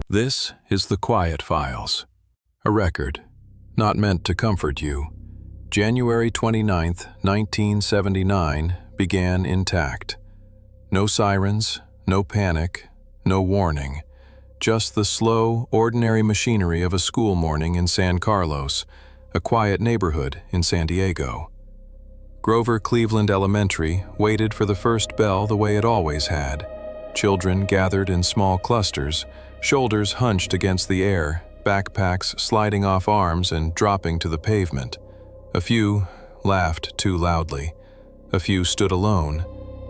This is the Quiet Files, a record not meant to comfort you. January 29th, 1979 began intact. No sirens, no panic, no warning. Just the slow, ordinary machinery of a school morning in San Carlos, a quiet neighborhood in San Diego. Grover Cleveland Elementary waited for the first bell the way it always had. Children gathered in small clusters, shoulders hunched against the air, backpacks sliding off arms and dropping to the pavement. A few laughed too loudly. A few stood alone.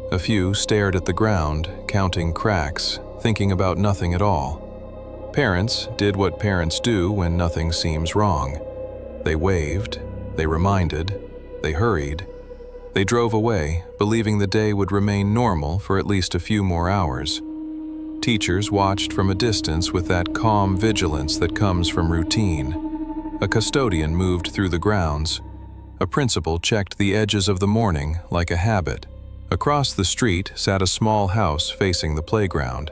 A few stared at the ground, counting cracks, thinking about nothing at all. Parents did what parents do when nothing seems wrong. They waved, they reminded, they hurried. They drove away, believing the day would remain normal for at least a few more hours. Teachers watched from a distance with that calm vigilance that comes from routine. A custodian moved through the grounds. A principal checked the edges of the morning like a habit. Across the street sat a small house facing the playground.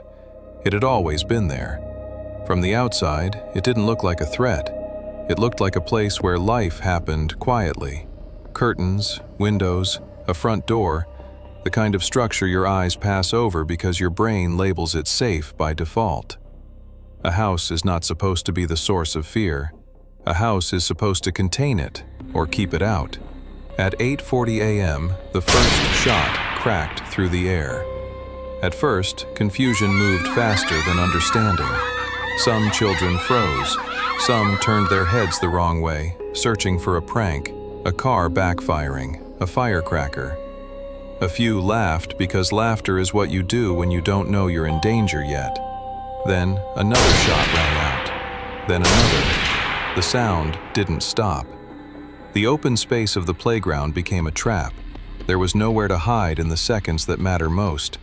It had always been there. From the outside, it didn't look like a threat. It looked like a place where life happened quietly. Curtains, windows, a front door, the kind of structure your eyes pass over because your brain labels it safe by default. A house is not supposed to be the source of fear. A house is supposed to contain it or keep it out. At 8:40 a.m., the first shot cracked through the air. At first, confusion moved faster than understanding. Some children froze. Some turned their heads the wrong way, searching for a prank, a car backfiring, a firecracker. A few laughed because laughter is what you do when you don't know you're in danger yet. Then another shot rang out. Then another. The sound didn't stop. The open space of the playground became a trap. There was nowhere to hide in the seconds that matter most.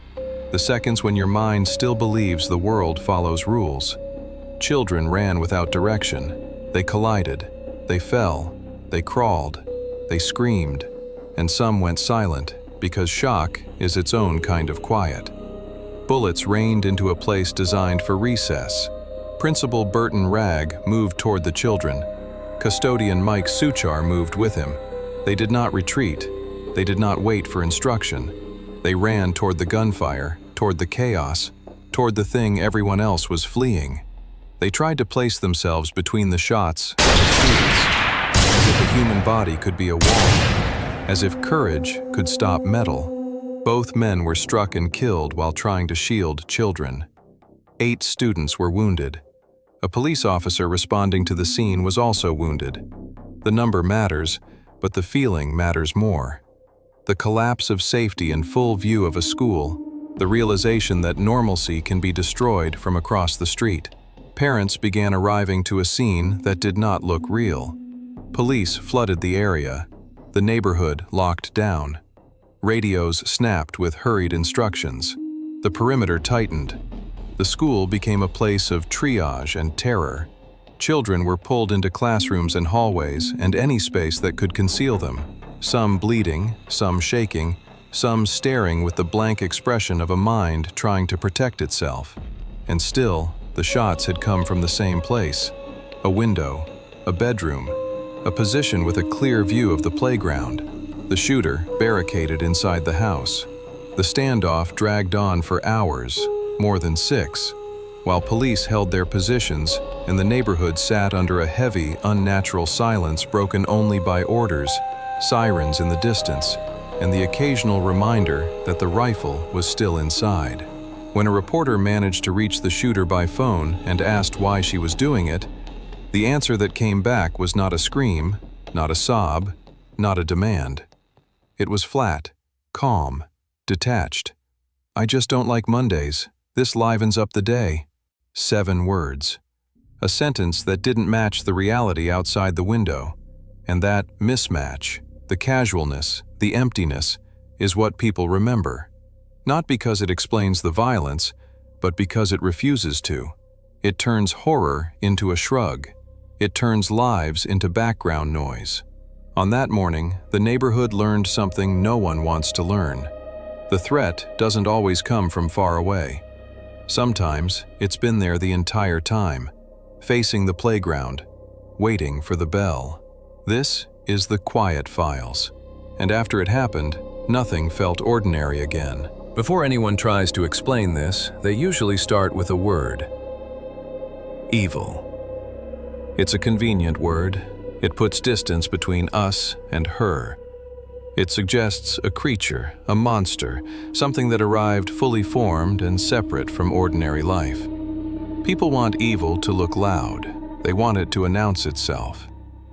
The seconds when your mind still believes the world follows rules. Children ran without direction. They collided. They fell. They crawled. They screamed. And some went silent because shock is its own kind of quiet. Bullets rained into a place designed for recess. Principal Burton Ragg moved toward the children. Custodian Mike Suchar moved with him. They did not retreat. They did not wait for instruction. They ran toward the gunfire, toward the chaos, toward the thing everyone else was fleeing. They tried to place themselves between the shots and the students, as if a human body could be a wall, as if courage could stop metal. Both men were struck and killed while trying to shield children. 8 students were wounded. A police officer responding to the scene was also wounded. The number matters, but the feeling matters more. The collapse of safety in full view of a school, the realization that normalcy can be destroyed from across the street. Parents began arriving to a scene that did not look real. Police flooded the area. The neighborhood locked down. Radios snapped with hurried instructions. The perimeter tightened. The school became a place of triage and terror. Children were pulled into classrooms and hallways and any space that could conceal them. Some bleeding, some shaking, some staring with the blank expression of a mind trying to protect itself. And still, the shots had come from the same place. A window, a bedroom, a position with a clear view of the playground. The shooter barricaded inside the house. The standoff dragged on for hours, more than 6, while police held their positions and the neighborhood sat under a heavy, unnatural silence broken only by orders, sirens in the distance, and the occasional reminder that the rifle was still inside. When a reporter managed to reach the shooter by phone and asked why she was doing it, the answer that came back was not a scream, not a sob, not a demand. It was flat, calm, detached. "I just don't like Mondays. This livens up the day." 7 words. A sentence that didn't match the reality outside the window. And that mismatch, the casualness, the emptiness, is what people remember. Not because it explains the violence, but because it refuses to. It turns horror into a shrug. It turns lives into background noise. On that morning, the neighborhood learned something no one wants to learn. The threat doesn't always come from far away. Sometimes it's been there the entire time, facing the playground, waiting for the bell. This is the Quiet Files. And after it happened, nothing felt ordinary again. Before anyone tries to explain this, they usually start with a word. Evil. It's a convenient word. It puts distance between us and her. It suggests a creature, a monster, something that arrived fully formed and separate from ordinary life. People want evil to look loud. They want it to announce itself.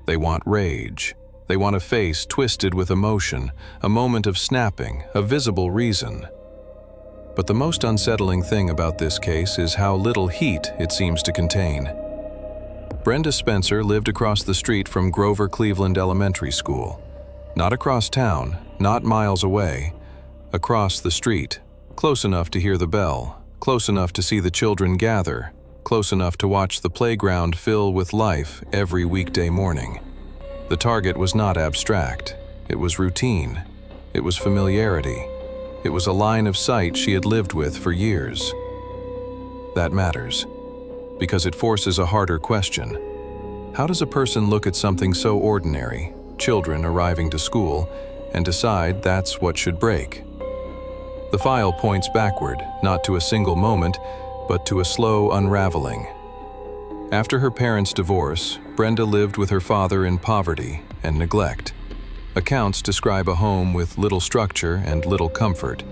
They want rage. They want a face twisted with emotion, a moment of snapping, a visible reason. But the most unsettling thing about this case is how little heat it seems to contain. Brenda Spencer lived across the street from Grover Cleveland Elementary School. Not across town, not miles away. Across the street, close enough to hear the bell, close enough to see the children gather, close enough to watch the playground fill with life every weekday morning. The target was not abstract. It was routine. It was familiarity. It was a line of sight she had lived with for years. That matters, because it forces a harder question. How does a person look at something so ordinary, children arriving to school, and decide that's what should break? The file points backward, not to a single moment, but to a slow unraveling. After her parents' divorce, Brenda lived with her father in poverty and neglect. Accounts describe a home with little structure and little comfort,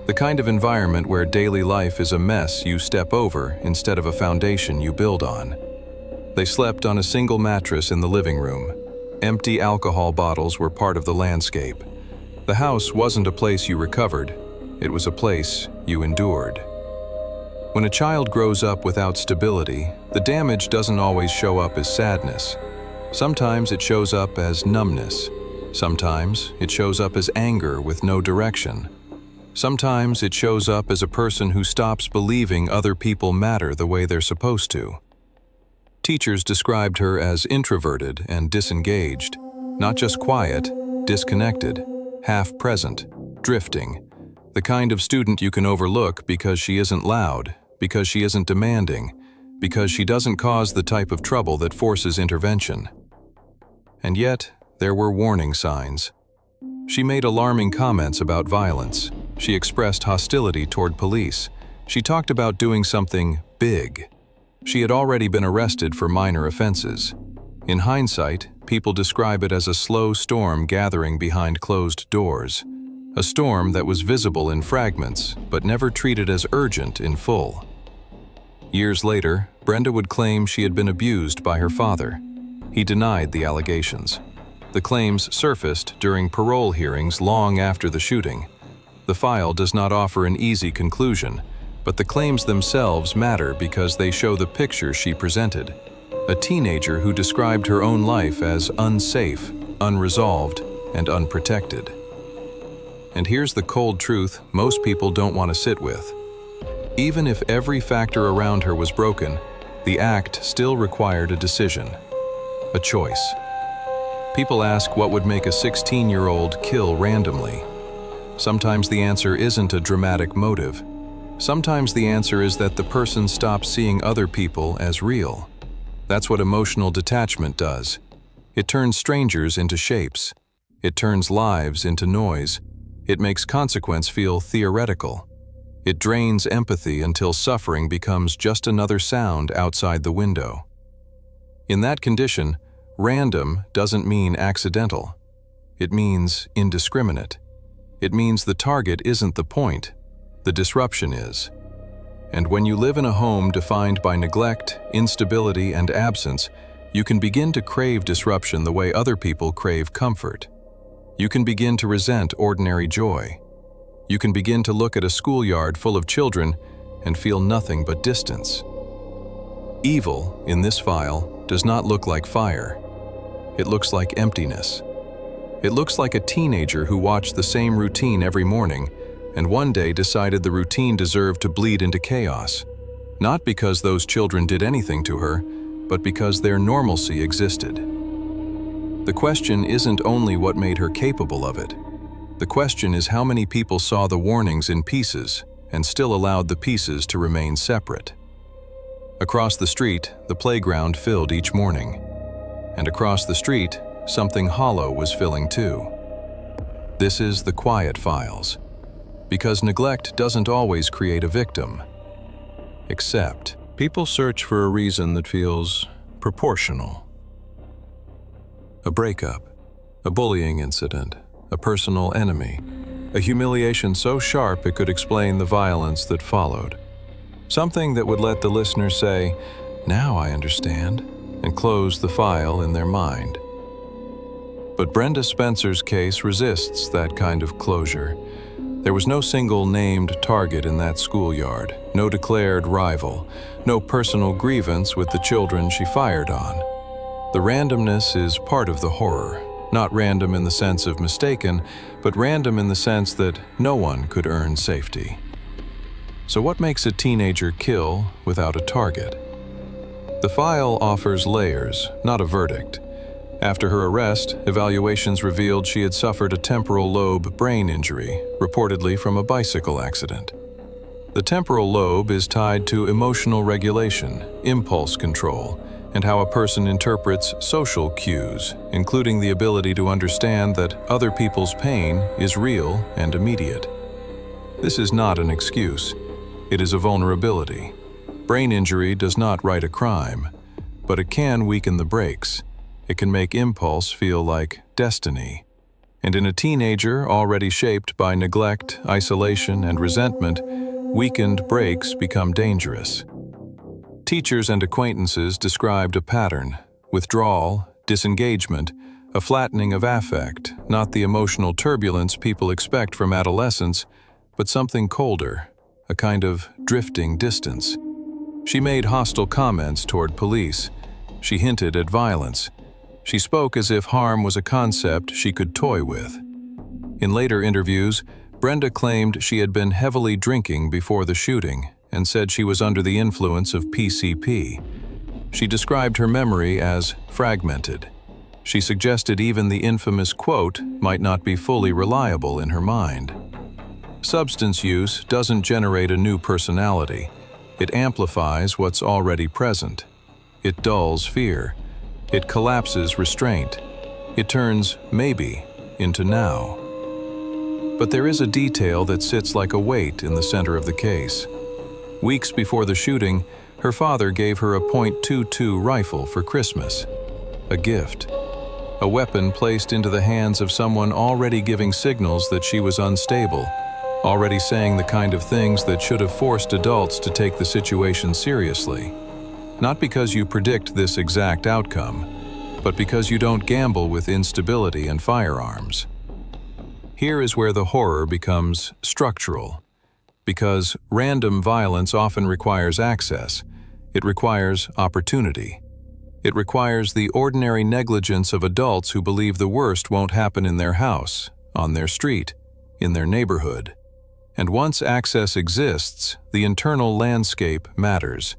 the kind of environment where daily life is a mess you step over instead of a foundation you build on. They slept on a single mattress in the living room. Empty alcohol bottles were part of the landscape. The house wasn't a place you recovered, it was a place you endured. When a child grows up without stability, the damage doesn't always show up as sadness. Sometimes it shows up as numbness. Sometimes it shows up as anger with no direction. Sometimes it shows up as a person who stops believing other people matter the way they're supposed to. Teachers described her as introverted and disengaged, not just quiet, disconnected, half-present, drifting, the kind of student you can overlook because she isn't loud, because she isn't demanding, because she doesn't cause the type of trouble that forces intervention. And yet, there were warning signs. She made alarming comments about violence. She expressed hostility toward police. She talked about doing something big. She had already been arrested for minor offenses. In hindsight, people describe it as a slow storm gathering behind closed doors. A storm that was visible in fragments, but never treated as urgent in full. Years later, Brenda would claim she had been abused by her father. He denied the allegations. The claims surfaced during parole hearings long after the shooting. The file does not offer an easy conclusion, but the claims themselves matter because they show the picture she presented. A teenager who described her own life as unsafe, unresolved, and unprotected. And here's the cold truth most people don't want to sit with. Even if every factor around her was broken, the act still required a decision, a choice. People ask what would make a 16-year-old kill randomly. Sometimes the answer isn't a dramatic motive. Sometimes the answer is that the person stops seeing other people as real. That's what emotional detachment does. It turns strangers into shapes. It turns lives into noise. It makes consequence feel theoretical. It drains empathy until suffering becomes just another sound outside the window. In that condition, random doesn't mean accidental. It means indiscriminate. It means the target isn't the point, the disruption is. And when you live in a home defined by neglect, instability, and absence, you can begin to crave disruption the way other people crave comfort. You can begin to resent ordinary joy. You can begin to look at a schoolyard full of children and feel nothing but distance. Evil, in this file, does not look like fire. It looks like emptiness. It looks like a teenager who watched the same routine every morning and one day decided the routine deserved to bleed into chaos. Not because those children did anything to her, but because their normalcy existed. The question isn't only what made her capable of it. The question is how many people saw the warnings in pieces and still allowed the pieces to remain separate. Across the street, the playground filled each morning. And across the street, something hollow was filling too. This is the quiet files. Because neglect doesn't always create a victim. Except, people search for a reason that feels proportional. A breakup, a bullying incident, a personal enemy, a humiliation so sharp it could explain the violence that followed. Something that would let the listener say, "Now I understand," and close the file in their mind. But Brenda Spencer's case resists that kind of closure. There was no single named target in that schoolyard, no declared rival, no personal grievance with the children she fired on. The randomness is part of the horror, not random in the sense of mistaken, but random in the sense that no one could earn safety. So what makes a teenager kill without a target? The file offers layers, not a verdict. After her arrest, evaluations revealed she had suffered a temporal lobe brain injury, reportedly from a bicycle accident. The temporal lobe is tied to emotional regulation, impulse control, and how a person interprets social cues, including the ability to understand that other people's pain is real and immediate. This is not an excuse. It is a vulnerability. Brain injury does not write a crime, but it can weaken the brakes. It can make impulse feel like destiny. And in a teenager already shaped by neglect, isolation, and resentment, weakened brakes become dangerous. Teachers and acquaintances described a pattern: withdrawal, disengagement, a flattening of affect, not the emotional turbulence people expect from adolescence, but something colder, a kind of drifting distance. She made hostile comments toward police. She hinted at violence. She spoke as if harm was a concept she could toy with. In later interviews, Brenda claimed she had been heavily drinking before the shooting and said she was under the influence of PCP. She described her memory as fragmented. She suggested even the infamous quote might not be fully reliable in her mind. Substance use doesn't generate a new personality. It amplifies what's already present. It dulls fear. It collapses restraint. It turns maybe into now. But there is a detail that sits like a weight in the center of the case. Weeks before the shooting, her father gave her a .22 rifle for Christmas. A gift. A weapon placed into the hands of someone already giving signals that she was unstable, already saying the kind of things that should have forced adults to take the situation seriously. Not because you predict this exact outcome, but because you don't gamble with instability and firearms. Here is where the horror becomes structural. Because random violence often requires access, it requires opportunity. It requires the ordinary negligence of adults who believe the worst won't happen in their house, on their street, in their neighborhood. And once access exists, the internal landscape matters.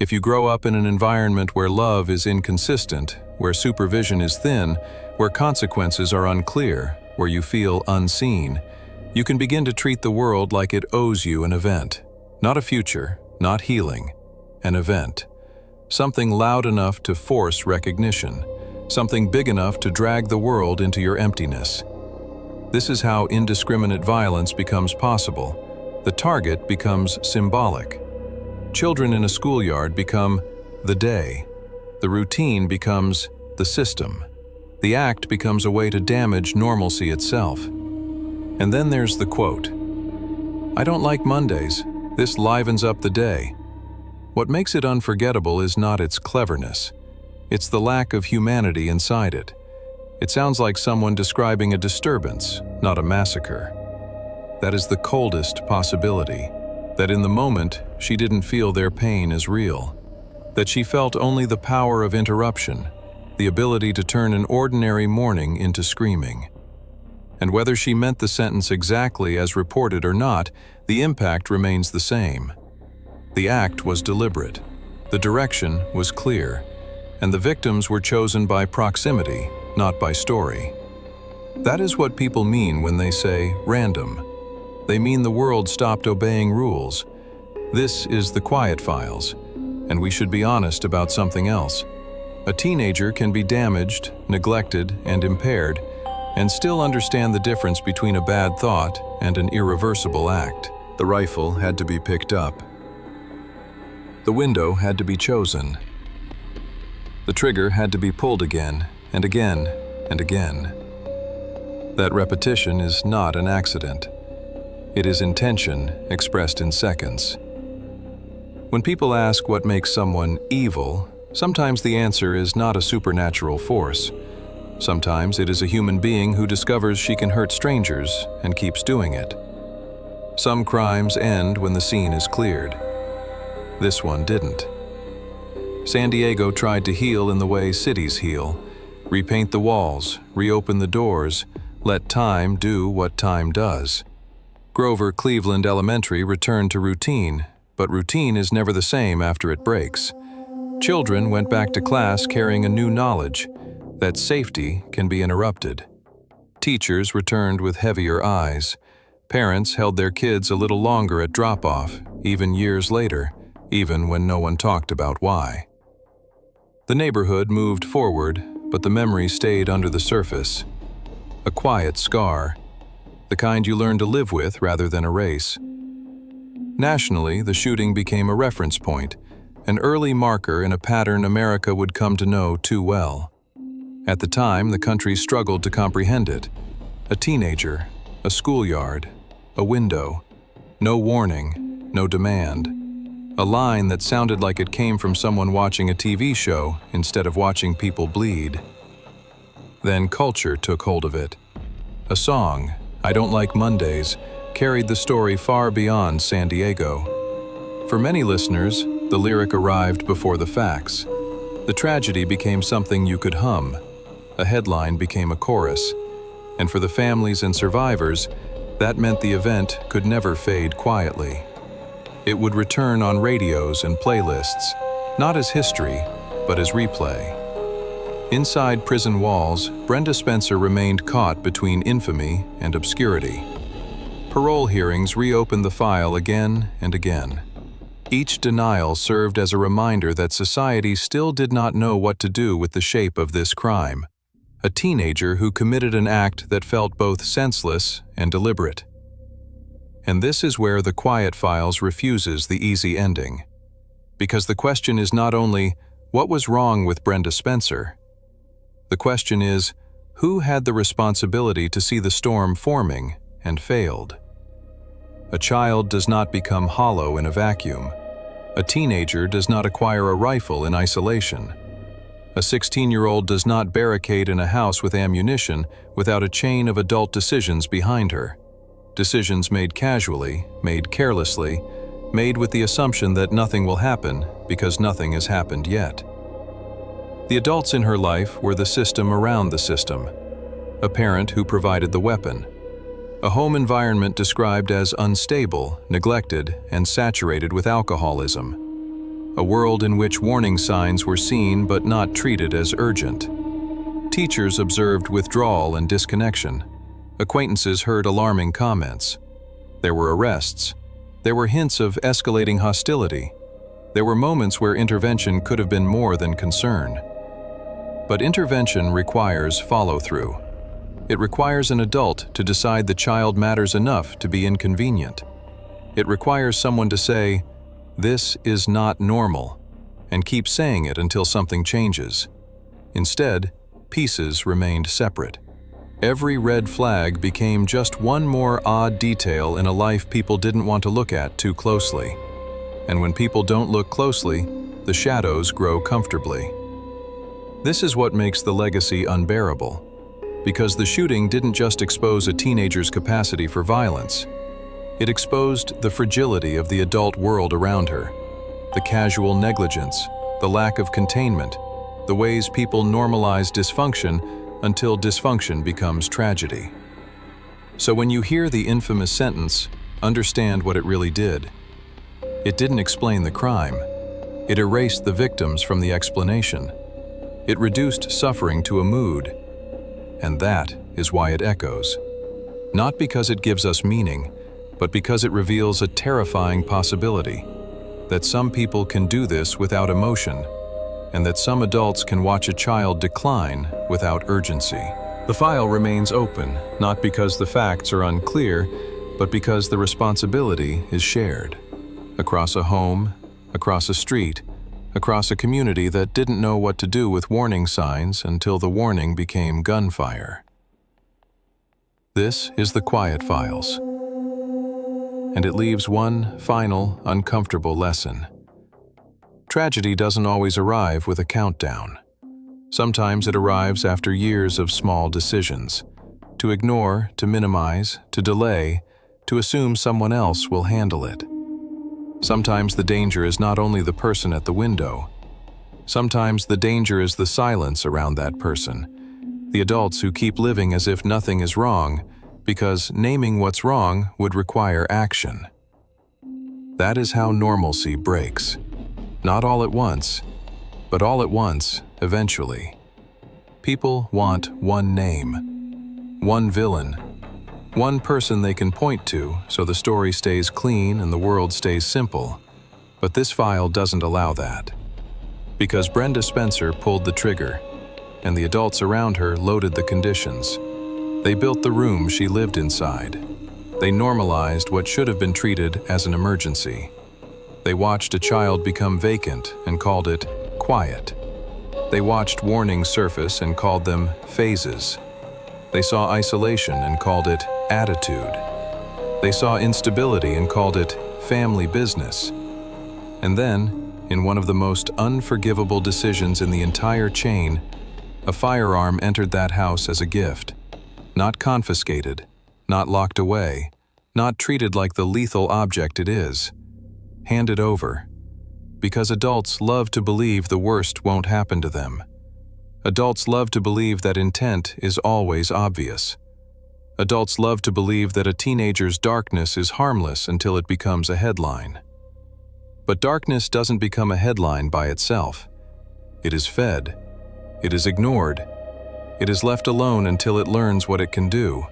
If you grow up in an environment where love is inconsistent, where supervision is thin, where consequences are unclear, where you feel unseen, you can begin to treat the world like it owes you an event. Not a future, not healing, an event. Something loud enough to force recognition, something big enough to drag the world into your emptiness. This is how indiscriminate violence becomes possible. The target becomes symbolic. Children in a schoolyard become the day. The routine becomes the system. The act becomes a way to damage normalcy itself. And then there's the quote, "I don't like Mondays. This livens up the day." What makes it unforgettable is not its cleverness. It's the lack of humanity inside it. It sounds like someone describing a disturbance, not a massacre. That is the coldest possibility. That in the moment, she didn't feel their pain as real. That she felt only the power of interruption, the ability to turn an ordinary morning into screaming. And whether she meant the sentence exactly as reported or not, the impact remains the same. The act was deliberate, the direction was clear, and the victims were chosen by proximity, not by story. That is what people mean when they say random. They mean the world stopped obeying rules. This is the Quiet Files, and we should be honest about something else. A teenager can be damaged, neglected, and impaired, and still understand the difference between a bad thought and an irreversible act. The rifle had to be picked up. The window had to be chosen. The trigger had to be pulled again and again and again. That repetition is not an accident. It is intention expressed in seconds. When people ask what makes someone evil, sometimes the answer is not a supernatural force. Sometimes it is a human being who discovers she can hurt strangers and keeps doing it. Some crimes end when the scene is cleared. This one didn't. San Diego tried to heal in the way cities heal: repaint the walls, reopen the doors, let time do what time does. Grover Cleveland Elementary returned to routine, but routine is never the same after it breaks. Children went back to class carrying a new knowledge that safety can be interrupted. Teachers returned with heavier eyes. Parents held their kids a little longer at drop-off, even years later, even when no one talked about why. The neighborhood moved forward, but the memory stayed under the surface. A quiet scar, the kind you learn to live with rather than erase. Nationally, the shooting became a reference point, an early marker in a pattern America would come to know too well. At the time, the country struggled to comprehend it. A teenager, a schoolyard, a window, no warning, no demand. A line that sounded like it came from someone watching a TV show instead of watching people bleed. Then culture took hold of it. A song, "I Don't Like Mondays," carried the story far beyond San Diego. For many listeners, the lyric arrived before the facts. The tragedy became something you could hum. A headline became a chorus. And for the families and survivors, that meant the event could never fade quietly. It would return on radios and playlists, not as history, but as replay. Inside prison walls, Brenda Spencer remained caught between infamy and obscurity. Parole hearings reopened the file again and again. Each denial served as a reminder that society still did not know what to do with the shape of this crime. A teenager who committed an act that felt both senseless and deliberate. And this is where the Quiet Files refuses the easy ending. Because the question is not only, what was wrong with Brenda Spencer? The question is, who had the responsibility to see the storm forming and failed? A child does not become hollow in a vacuum. A teenager does not acquire a rifle in isolation. A 16-year-old does not barricade in a house with ammunition without a chain of adult decisions behind her. Decisions made casually, made carelessly, made with the assumption that nothing will happen because nothing has happened yet. The adults in her life were the system around the system. A parent who provided the weapon. A home environment described as unstable, neglected, and saturated with alcoholism. A world in which warning signs were seen but not treated as urgent. Teachers observed withdrawal and disconnection. Acquaintances heard alarming comments. There were arrests. There were hints of escalating hostility. There were moments where intervention could have been more than concern. But intervention requires follow-through. It requires an adult to decide the child matters enough to be inconvenient. It requires someone to say, "This is not normal," and keep saying it until something changes. Instead, pieces remained separate. Every red flag became just one more odd detail in a life people didn't want to look at too closely. And when people don't look closely, the shadows grow comfortably. This is what makes the legacy unbearable. Because the shooting didn't just expose a teenager's capacity for violence. It exposed the fragility of the adult world around her. The casual negligence, the lack of containment, the ways people normalize dysfunction until dysfunction becomes tragedy. So when you hear the infamous sentence, understand what it really did. It didn't explain the crime. It erased the victims from the explanation. It reduced suffering to a mood. And that is why it echoes. Not because it gives us meaning, but because it reveals a terrifying possibility, that some people can do this without emotion, and that some adults can watch a child decline without urgency. The file remains open, not because the facts are unclear, but because the responsibility is shared. Across a home, across a street, across a community that didn't know what to do with warning signs until the warning became gunfire. This is the Quiet Files, and it leaves one final, uncomfortable lesson. Tragedy doesn't always arrive with a countdown. Sometimes it arrives after years of small decisions. To ignore, to minimize, to delay, to assume someone else will handle it. Sometimes the danger is not only the person at the window. Sometimes the danger is the silence around that person. The adults who keep living as if nothing is wrong, because naming what's wrong would require action. That is how normalcy breaks. Not all at once, but all at once, eventually. People want one name, one villain, one person they can point to so the story stays clean and the world stays simple. But this file doesn't allow that. Because Brenda Spencer pulled the trigger, and the adults around her loaded the conditions. They built the room she lived inside. They normalized what should have been treated as an emergency. They watched a child become vacant and called it quiet. They watched warnings surface and called them phases. They saw isolation and called it attitude. They saw instability and called it family business. And then, in one of the most unforgivable decisions in the entire chain, a firearm entered that house as a gift. Not confiscated, not locked away, not treated like the lethal object it is. Handed over. Because adults love to believe the worst won't happen to them. Adults love to believe that intent is always obvious. Adults love to believe that a teenager's darkness is harmless until it becomes a headline. But darkness doesn't become a headline by itself. It is fed. It is ignored. It is left alone until it learns what it can do.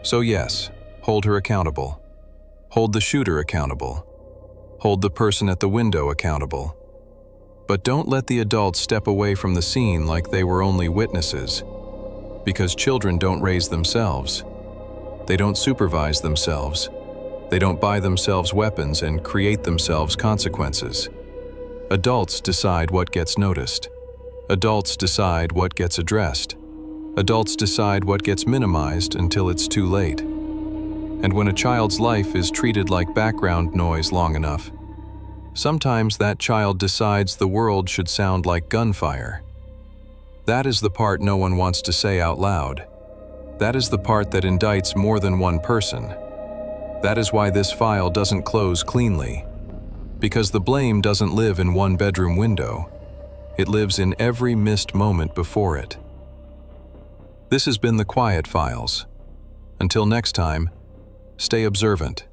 So yes, hold her accountable. Hold the shooter accountable. Hold the person at the window accountable. But don't let the adults step away from the scene like they were only witnesses. Because children don't raise themselves. They don't supervise themselves. They don't buy themselves weapons and create themselves consequences. Adults decide what gets noticed. Adults decide what gets addressed. Adults decide what gets minimized until it's too late. And when a child's life is treated like background noise long enough, sometimes that child decides the world should sound like gunfire. That is the part no one wants to say out loud. That is the part that indicts more than one person. That is why this file doesn't close cleanly. Because the blame doesn't live in one bedroom window. It lives in every missed moment before it. This has been the Quiet Files. Until next time, stay observant.